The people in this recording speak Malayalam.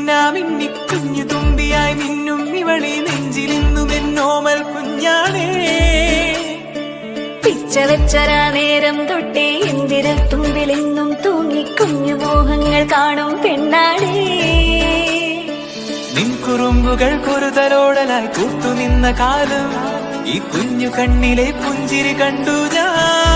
മിന്നാമിന്നി കുഞ്ഞു തുമ്പിയായി മിന്നും ഇവളെ നെഞ്ചിലിന്നും എന്നോമൽ കുഞ്ഞാണേ. പിച്ച വെച്ചരാ നേരം തൊട്ടേ എന്തിരൽ തുമ്പിലെന്നും തൂങ്ങി കുഞ്ഞു മോഹങ്ങൾ കാണും പെണ്ണാടേ. നിൻ കുറുമ്പുകൾ കുറുതലോടലായി കൂത്തുനിന്ന കാലം ഈ കുഞ്ഞു കണ്ണിലെ പുഞ്ചിരി കണ്ടു ഞാൻ.